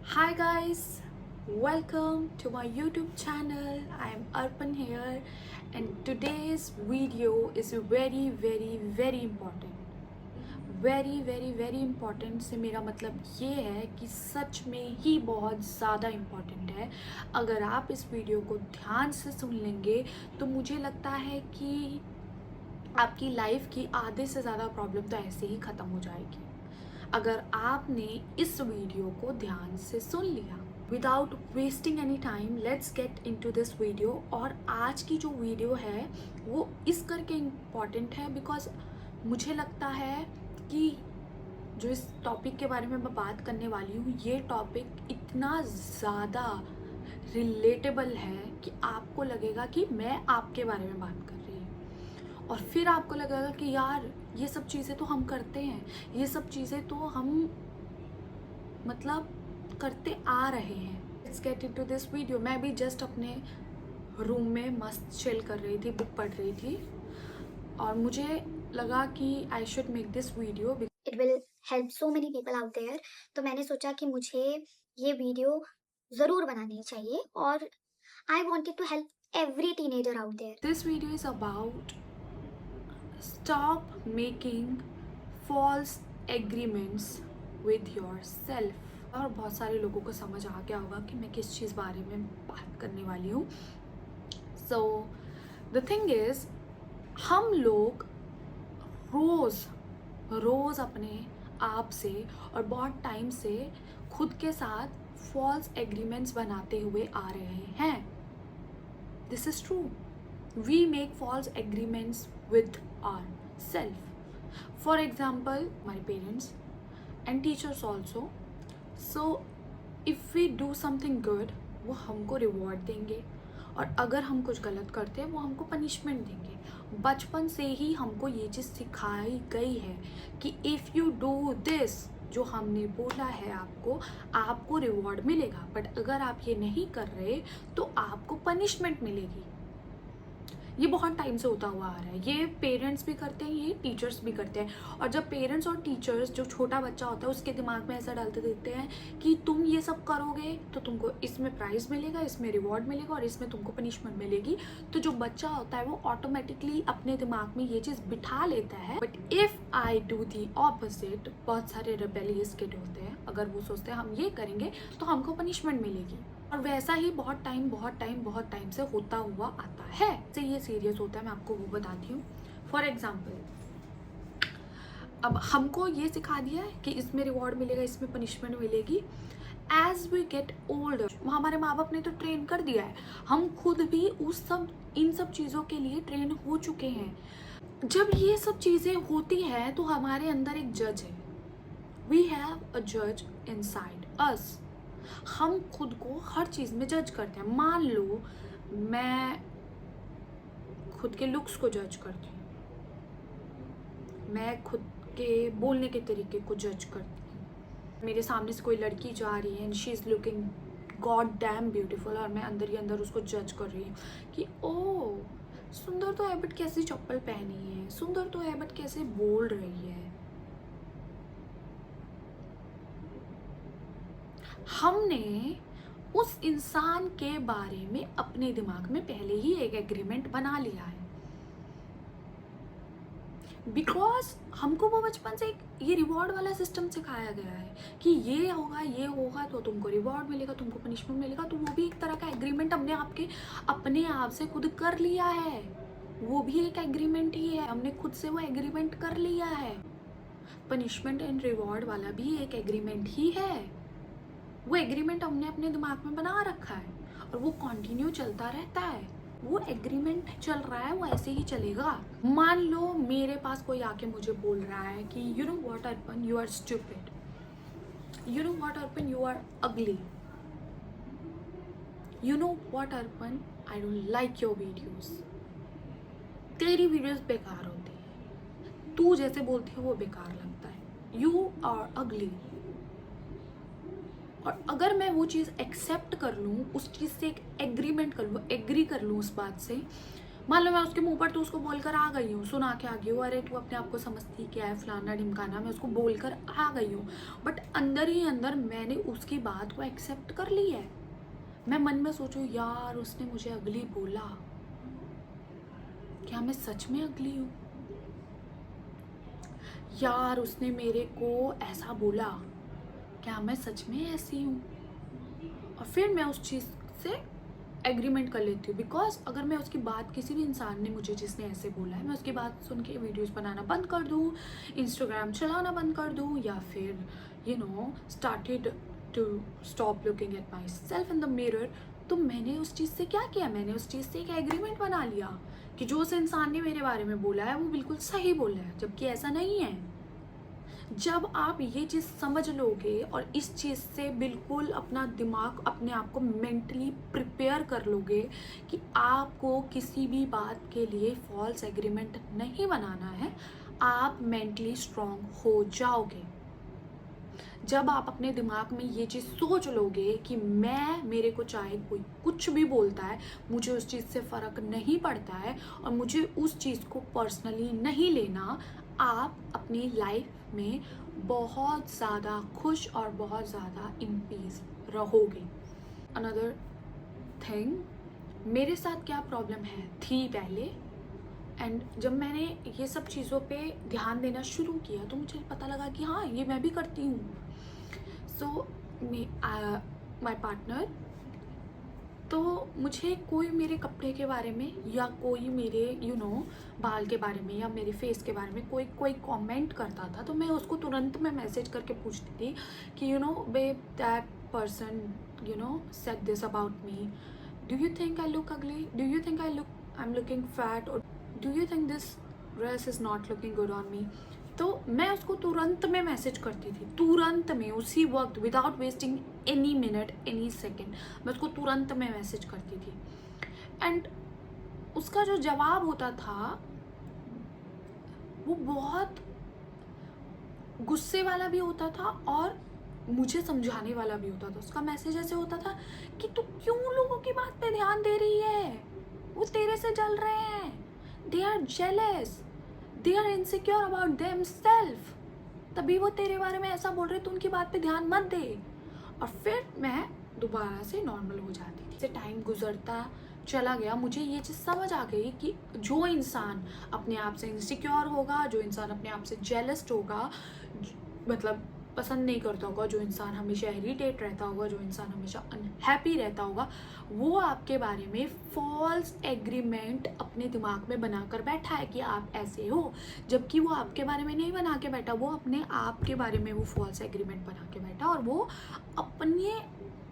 Hi guys, welcome to my YouTube channel. I am Arpan here and today's video is very important. Very important से मेरा मतलब ये है कि सच में ही बहुत ज़्यादा इम्पॉर्टेंट है। अगर आप इस वीडियो को ध्यान से सुन लेंगे तो मुझे लगता है कि आपकी लाइफ की आधे से ज़्यादा प्रॉब्लम तो ऐसे ही ख़त्म हो जाएगी अगर आपने इस वीडियो को ध्यान से सुन लिया। Without wasting any time let's get into this video. और आज की जो वीडियो है वो इस करके इम्पॉर्टेंट है बिकॉज मुझे लगता है कि जो इस टॉपिक के बारे में मैं बात करने वाली हूँ ये टॉपिक इतना ज़्यादा रिलेटेबल है कि आपको लगेगा कि मैं आपके बारे में बात कर रही हूँ और फिर आपको लगेगा कि यार ये सब चीज़ें तो हम करते हैं, ये सब चीज़ें तो हम मतलब करते आ रहे हैं। Let's get into this video. मैं भी जस्ट अपने रूम में मस्त चिल कर रही थी, बुक पढ़ रही थी और मुझे लगा कि I should make this video. It will help so many people out there. तो मैंने सोचा कि मुझे ये वीडियो ज़रूर बनानी चाहिए और I wanted to help every teenager out there. This video is about stop making false agreements with yourself. और बहुत सारे लोगों को समझ आ गया होगा कि मैं किस चीज़ बारे में बात करने वाली हूँ। सो द थिंग इज़ हम लोग रोज़ अपने आप से और बहुत टाइम से खुद के साथ फॉल्स एग्रीमेंट्स बनाते हुए आ रहे हैं। This is true. We make false agreements with ourselves. For example, my parents and teachers also. So, if we do something good, वो हमको रिवॉर्ड देंगे और अगर हम कुछ गलत करते हैं वो हमको पनिशमेंट देंगे। बचपन से ही हमको ये चीज़ सिखाई गई है कि इफ़ यू डू दिस, जो हमने बोला है आपको रिवॉर्ड मिलेगा, बट अगर आप ये नहीं कर रहे तो आपको पनिशमेंट मिलेगी। ये बहुत टाइम से होता हुआ आ रहा है। ये पेरेंट्स भी करते हैं, ये टीचर्स भी करते हैं। और जब पेरेंट्स और टीचर्स जो छोटा बच्चा होता है उसके दिमाग में ऐसा डालते देते हैं कि तुम ये सब करोगे तो तुमको इसमें प्राइज़ मिलेगा, इसमें रिवॉर्ड मिलेगा और इसमें तुमको पनिशमेंट मिलेगी, तो जो बच्चा होता है वो ऑटोमेटिकली अपने दिमाग में ये चीज़ बिठा लेता है। But if I do the opposite, बहुत सारे रेबेलियस किड होते हैं, अगर वो सोचते हैं हम ये करेंगे तो हमको पनिशमेंट मिलेगी, और वैसा ही बहुत टाइम से होता हुआ आता है। से ये सीरियस होता है, मैं आपको वो बताती हूँ। फॉर एग्जाम्पल, अब हमको ये सिखा दिया है कि इसमें रिवॉर्ड मिलेगा, इसमें पनिशमेंट मिलेगी। एज वी गेट ओल्डर, हमारे माँ बाप ने तो ट्रेन कर दिया है, हम खुद भी इन सब चीज़ों के लिए ट्रेन हो चुके हैं। जब ये सब चीज़ें होती हैं तो हमारे अंदर एक जज है। वी हैव अ जज इनसाइड अस। हम खुद को हर चीज़ में जज करते हैं। मान लो मैं खुद के लुक्स को जज करती हूँ, मैं खुद के बोलने के तरीके को जज करती हूँ। मेरे सामने से कोई लड़की जा रही है and she is looking god damn beautiful, और मैं अंदर ही अंदर उसको जज कर रही हूँ कि ओ सुंदर तो है बट कैसी चप्पल पहनी है, सुंदर तो है बट कैसे बोल रही है। हमने उस इंसान के बारे में अपने दिमाग में पहले ही एक एग्रीमेंट बना लिया है, बिकॉज हमको वो बचपन से ये रिवॉर्ड वाला सिस्टम सिखाया गया है कि ये होगा तो तुमको रिवॉर्ड मिलेगा, तुमको पनिशमेंट मिलेगा। तो वो भी एक तरह का एग्रीमेंट हमने अपने आप से खुद कर लिया है। वो भी एक एग्रीमेंट ही है, हमने खुद से वो एग्रीमेंट कर लिया है। पनिशमेंट एंड रिवॉर्ड वाला भी एक एग्रीमेंट ही है। वो एग्रीमेंट हमने अपने दिमाग में बना रखा है और वो कंटिन्यू चलता रहता है। वो एग्रीमेंट चल रहा है, वो ऐसे ही चलेगा। मान लो मेरे पास कोई आके मुझे बोल रहा है कि you know what Arpan, you are stupid, you know what Arpan, you are ugly, you know what Arpan, I don't like your videos, तेरी वीडियोस बेकार होती है, तू जैसे बोलती है वो बेकार लगता है, यू आर अगली। और अगर मैं वो चीज़ एक्सेप्ट कर लूँ, उस चीज़ से एक एग्रीमेंट कर लूँ, एग्री कर लूँ उस बात से, मान लो मैं उसके मुंह पर तो उसको बोलकर आ गई हूँ, सुना के आ गई हूँ, अरे तू अपने आप को समझती क्या है, फलाना ढिमकाना, मैं उसको बोलकर आ गई हूँ, बट अंदर ही अंदर मैंने उसकी बात को एक्सेप्ट कर ली है। मैं मन में सोचूं, यार उसने मुझे अगली बोला, क्या मैं सच में अगली हूँ? यार उसने मेरे को ऐसा बोला, क्या मैं सच में ऐसी हूँ? और फिर मैं उस चीज़ से एग्रीमेंट कर लेती हूँ, बिकॉज अगर मैं उसकी बात, किसी भी इंसान ने मुझे जिसने ऐसे बोला है, मैं उसकी बात सुन के वीडियोज़ बनाना बंद कर दूँ, इंस्टाग्राम चलाना बंद कर दूँ, या फिर started to stop looking at myself in the mirror, तो मैंने उस चीज़ से क्या किया, मैंने उस चीज़ से एक एग्रीमेंट बना लिया कि जो उस इंसान ने मेरे बारे में बोला है वो बिल्कुल सही बोला है, जबकि ऐसा नहीं है। जब आप ये चीज़ समझ लोगे और इस चीज़ से बिल्कुल अपना दिमाग, अपने आप को मेंटली प्रिपेयर कर लोगे कि आपको किसी भी बात के लिए फॉल्स एग्रीमेंट नहीं बनाना है, आप मेंटली स्ट्रांग हो जाओगे। जब आप अपने दिमाग में ये चीज़ सोच लोगे कि मेरे को चाहे कोई कुछ भी बोलता है, मुझे उस चीज़ से फ़र्क नहीं पड़ता है और मुझे उस चीज़ को पर्सनली नहीं लेना, आप अपनी लाइफ में बहुत ज़्यादा खुश और बहुत ज़्यादा इन पीस रहोगे। अनदर थिंग, मेरे साथ क्या प्रॉब्लम थी पहले, एंड जब मैंने ये सब चीज़ों पे ध्यान देना शुरू किया तो मुझे पता लगा कि हाँ, ये मैं भी करती हूँ। सो माई पार्टनर, तो मुझे कोई मेरे कपड़े के बारे में या कोई मेरे बाल के बारे में या मेरे फेस के बारे में कोई कमेंट करता था, तो मैं उसको तुरंत में मैसेज करके पूछती थी कि babe, that person said this about me, do you think I look ugly, do you think I'm looking fat, or do you think this dress is not looking good on me? तो मैं उसको तुरंत में message करती थी, तुरंत में, उसी वक्त, without wasting any minute any second, मैं उसको तुरंत में मैसेज करती थी। एंड उसका जो जवाब होता था वो बहुत गुस्से वाला भी होता था और मुझे समझाने वाला भी होता था। उसका मैसेज ऐसे होता था कि तू क्यों लोगों की बात पे ध्यान दे रही है, वो तेरे से जल रहे हैं, they are jealous, they are insecure about themselves, तभी वो तेरे बारे में ऐसा बोल रहे, तू उनकी बात पे ध्यान मत दे। और फिर मैं दोबारा से नॉर्मल हो जाती थी। जैसे टाइम गुजरता चला गया, मुझे ये चीज़ समझ आ गई कि जो इंसान अपने आप से इनसिक्योर होगा, जो इंसान अपने आप से जेलस्ड होगा, मतलब पसंद नहीं करता होगा, जो इंसान हमेशा इरिटेट रहता होगा, जो इंसान हमेशा अनहैप्पी रहता होगा, वो आपके बारे में फॉल्स एग्रीमेंट अपने दिमाग में बनाकर बैठा है कि आप ऐसे हो, जबकि वो आपके बारे में नहीं बना के बैठा, वो अपने आप के बारे में वो फॉल्स एग्रीमेंट बना के बैठा, और वो अपने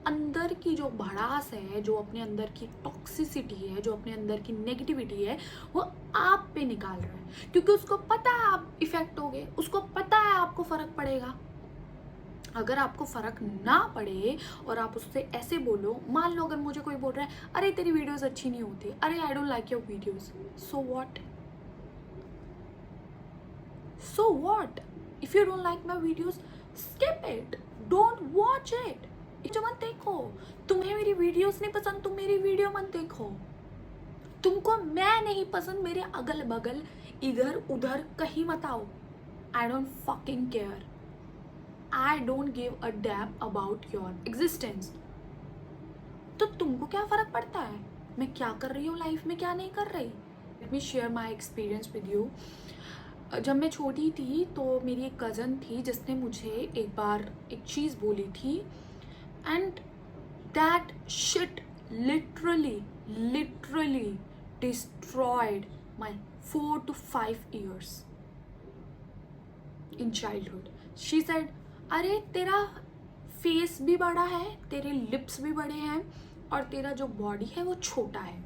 अंदर की जो भड़ास है, जो अपने अंदर की टॉक्सिसिटी है, जो अपने अंदर की नेगेटिविटी है, वो आप पे निकाल रहा है, क्योंकि उसको पता है आप इफेक्ट होगे, उसको पता है आपको फ़र्क पड़ेगा। अगर आपको फ़र्क ना पड़े और आप उससे ऐसे बोलो, मान लो अगर मुझे कोई बोल रहा है, अरे तेरी वीडियोज़ अच्छी नहीं होती, अरे आई don't like your videos, so what, so what, if you don't like my videos, skip it, don't watch it, इसे मत देखो। तुम्हें मेरी वीडियोज़ नहीं पसंद, तुम मेरी वीडियो मत देखो। तुमको मैं नहीं पसंद, मेरे अगल बगल इधर उधर कहीं मत आओ, I don't fucking care, I don't give a damn about your existence। तो तुमको क्या फ़र्क पड़ता है मैं क्या कर रही हूँ लाइफ में, क्या नहीं कर रही? Let me share my experience with you। जब मैं छोटी थी तो मेरी एक कज़न थी जिसने मुझे एक बार एक चीज़ बोली थी, and that shit literally destroyed my 4 to 5 years in childhood। She said, अरे तेरा फेस भी बड़ा है, तेरे लिप्स भी बड़े हैं, और तेरा जो बॉडी है वो छोटा है।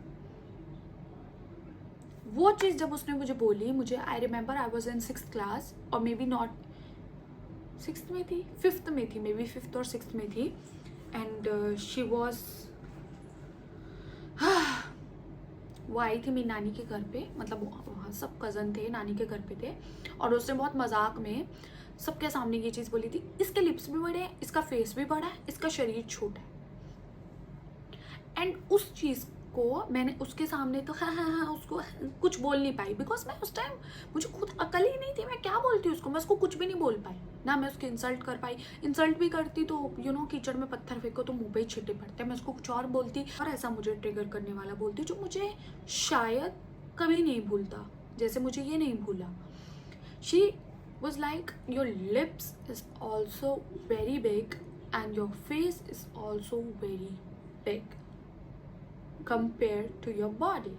वो चीज़ जब उसने मुझे बोली, मुझे I remember I was in 6th class, और मे बी नॉट 6th में थी, 5th में थी, मे बी 5th और 6th में थी, एंड शी वॉज, वो आई थी मेरी नानी के घर पे, मतलब वहाँ सब कज़न थे, नानी के घर पे थे, और उसने बहुत मजाक में सबके सामने ये चीज़ बोली थी, इसके लिप्स भी बड़े हैं, इसका फेस भी बड़ा है, इसका शरीर छोटा है। एंड उस चीज़ को मैंने उसके सामने तो हाँ उसको कुछ बोल नहीं पाई, बिकॉज मैं उस टाइम मुझे खुद अकल ही नहीं थी, मैं क्या बोलती उसको, मैं उसको कुछ भी नहीं बोल पाई, ना मैं उसको इंसल्ट कर पाई। इंसल्ट भी करती तो कीचड़ में पत्थर फेंको तो मुंह पे ही छिट्टे पड़ते, मैं उसको कुछ और बोलती और ऐसा मुझे ट्रिगर करने वाला बोलती जो मुझे शायद कभी नहीं भूलता, जैसे मुझे ये नहीं भूला। She was like, your lips is also very big and your face is also very big compared to your body।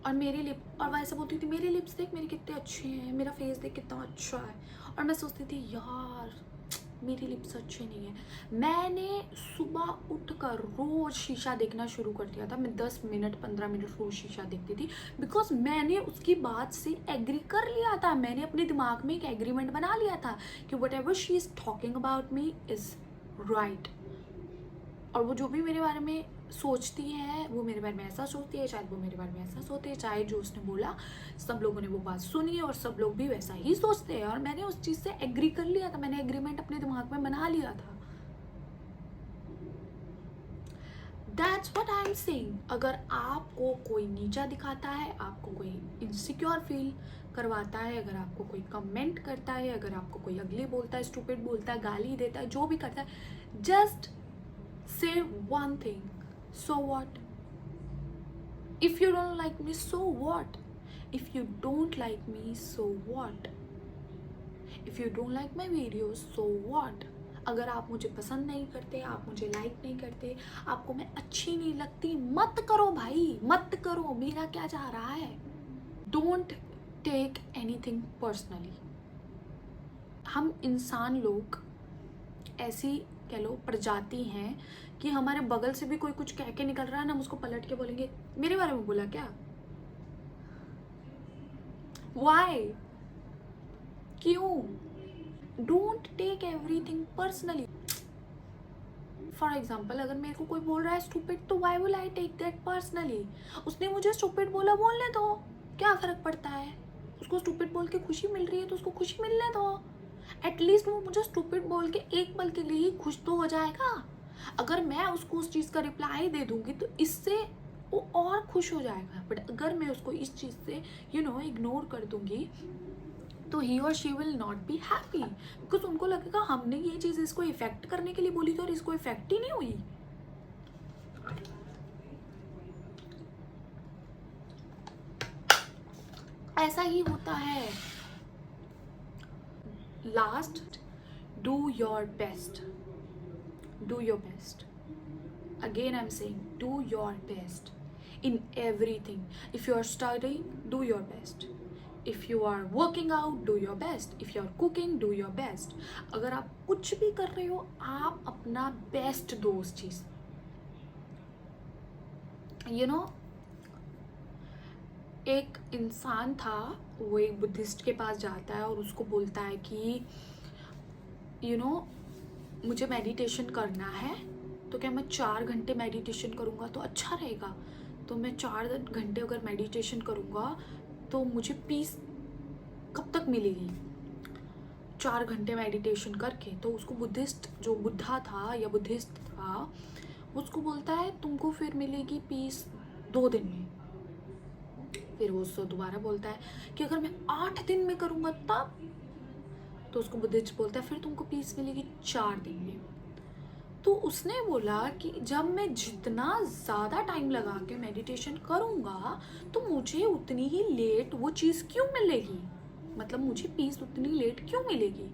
और मेरे लिप, और वह ऐसा बोलती थी मेरे लिप्स देख मेरे कितने अच्छे हैं, मेरा फेस देख कितना अच्छा है, और मैं सोचती थी यार मेरी लिप्स अच्छे नहीं है। मैंने सुबह उठकर रोज शीशा देखना शुरू कर दिया था, मैं 10 मिनट 15 मिनट रोज शीशा देखती थी, बिकॉज मैंने उसकी बात से एग्री कर लिया था, मैंने अपने दिमाग में एक एग्रीमेंट बना लिया था कि what ever she is talking about me is right. और वो जो भी मेरे बारे में सोचती है वो मेरे बारे में ऐसा सोचती है, शायद वो मेरे बारे में ऐसा सोचती है, चाहे जो उसने बोला सब लोगों ने वो बात सुनी और सब लोग भी वैसा ही सोचते हैं, और मैंने उस चीज़ से एग्री कर लिया था, मैंने एग्रीमेंट अपने दिमाग में बना लिया था। That's what I am saying. अगर आपको कोई नीचा दिखाता है, आपको कोई इनसिक्योर फील करवाता है, अगर आपको कोई कमेंट करता है, अगर आपको कोई अगली बोलता है, स्टूपिड बोलता है, गाली देता है, जो भी करता है, just say one thing, so what? If you don't like me, so what? If you don't like me, so what? If you don't like my videos, so what? अगर आप मुझे पसंद नहीं करते, आप मुझे लाइक नहीं करते, आपको मैं अच्छी नहीं लगती, मत करो भाई, मत करो, मेरा क्या जा रहा है। Don't take anything personally. हम इंसान लोग ऐसी कह लो प्रजाति हैं कि हमारे बगल से भी कोई कुछ कह के निकल रहा है ना, हम उसको पलट के बोलेंगे मेरे बारे में बोला क्या, वाई, क्यों। Don't take everything personally. For example अगर मेरे को कोई बोल रहा है स्टूपिड, तो why will I take that personally. उसने मुझे स्टूपिड बोला, बोलने दो, क्या फर्क पड़ता है। उसको स्टूपिड बोल के खुशी मिल रही है तो उसको खुशी मिलने दो। एटलीस्ट वो मुझे स्टूपिड बोल के एक पल के लिए ही खुश तो हो जाएगा। अगर मैं उसको उस चीज़ का रिप्लाई दे दूंगी तो इससे वो और खुश हो जाएगा, बट अगर मैं उसको इस चीज़ से इग्नोर कर दूंगी तो ही और she will not be happy, because उनको लगेगा हमने ये चीज़ इसको इफेक्ट करने के लिए बोली थी और इसको इफेक्ट ही नहीं हुई। ऐसा ही होता है। Last, do your best, do your best. Again I'm saying, do your best in everything. If you are studying, do your best. If you are working out, do your best. If you are cooking, do your best. अगर आप कुछ भी कर रहे हो, आप अपना best दो उस चीज़। एक इंसान था, वो एक बुद्धिस्ट के पास जाता है और उसको बोलता है कि मुझे मेडिटेशन करना है, तो क्या मैं 4 घंटे मेडिटेशन करूँगा तो अच्छा रहेगा। तो मैं 4 घंटे अगर मेडिटेशन करूँगा तो मुझे पीस कब तक मिलेगी 4 घंटे मेडिटेशन करके। तो उसको बुद्धिस्ट जो बुद्धा था या बुद्धिस्ट था, उसको बोलता है तुमको फिर मिलेगी पीस 2 दिन में। फिर वो उसको दोबारा बोलता है कि अगर मैं 8 दिन में करूँगा तब। तो उसको बुद्धिस्ट बोलता है फिर तुमको पीस मिलेगी 4 दिन में। तो उसने बोला कि जब मैं जितना ज़्यादा टाइम लगा के मेडिटेशन करूँगा तो मुझे उतनी ही लेट वो चीज़ क्यों मिलेगी, मतलब मुझे पीस उतनी लेट क्यों मिलेगी।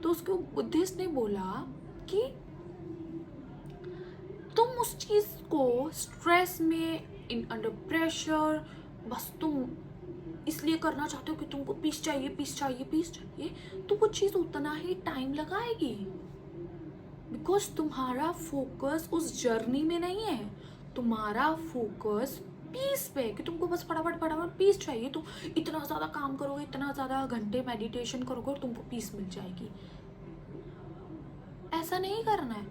तो उसको बुद्धिस्ट ने बोला कि तुम उस चीज़ को स्ट्रेस में, अंडर प्रेशर, बस तुम इसलिए करना चाहते हो कि तुमको पीस चाहिए, तो वो चीज़ उतना ही टाइम लगाएगी, बिकॉज तुम्हारा फोकस उस जर्नी में नहीं है, तुम्हारा फोकस पीस पे कि तुमको बस फटाफट पीस चाहिए। तो इतना ज़्यादा काम करोगे, इतना ज़्यादा घंटे मेडिटेशन करोगे और तुमको पीस मिल जाएगी। ऐसा नहीं करना है,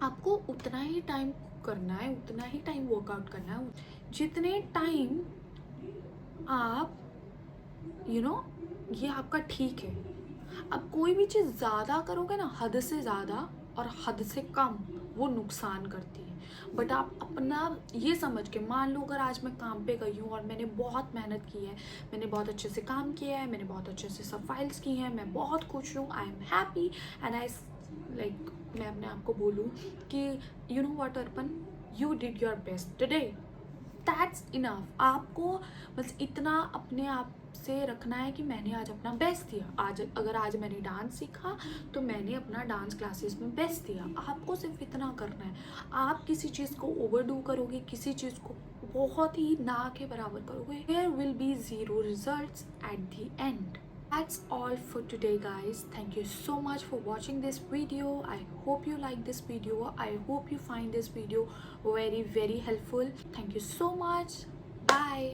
आपको उतना ही टाइम करना है, उतना ही टाइम वर्कआउट करना है जितने टाइम आप ये आपका ठीक है। अब कोई भी चीज़ ज़्यादा करोगे ना, हद से ज़्यादा, और हद से कम वो नुकसान करती है। बट आप अपना ये समझ के, मान लो अगर आज मैं काम पे गई हूँ और मैंने बहुत मेहनत की है, मैंने बहुत अच्छे से काम किया है, मैंने बहुत अच्छे से सब फाइल्स की हैं, मैं बहुत खुश हूँ, I am happy and I like, मैं अपने आप को बोलूँ कि you know what Arpan, you did your best today, that's enough. आपको बस इतना अपने आप से रखना है कि मैंने आज अपना बेस्ट दिया। आज अगर आज मैंने डांस सीखा तो मैंने अपना डांस क्लासेस में बेस्ट दिया। आपको सिर्फ इतना करना है। आप किसी चीज़ को ओवरडू करोगे, किसी चीज़ को बहुत ही ना के बराबर करोगे, there will be zero results at the end. That's all for today, guys. Thank you so much for watching this video. I hope you like this video. I hope you find this video very helpful. Thank you so much.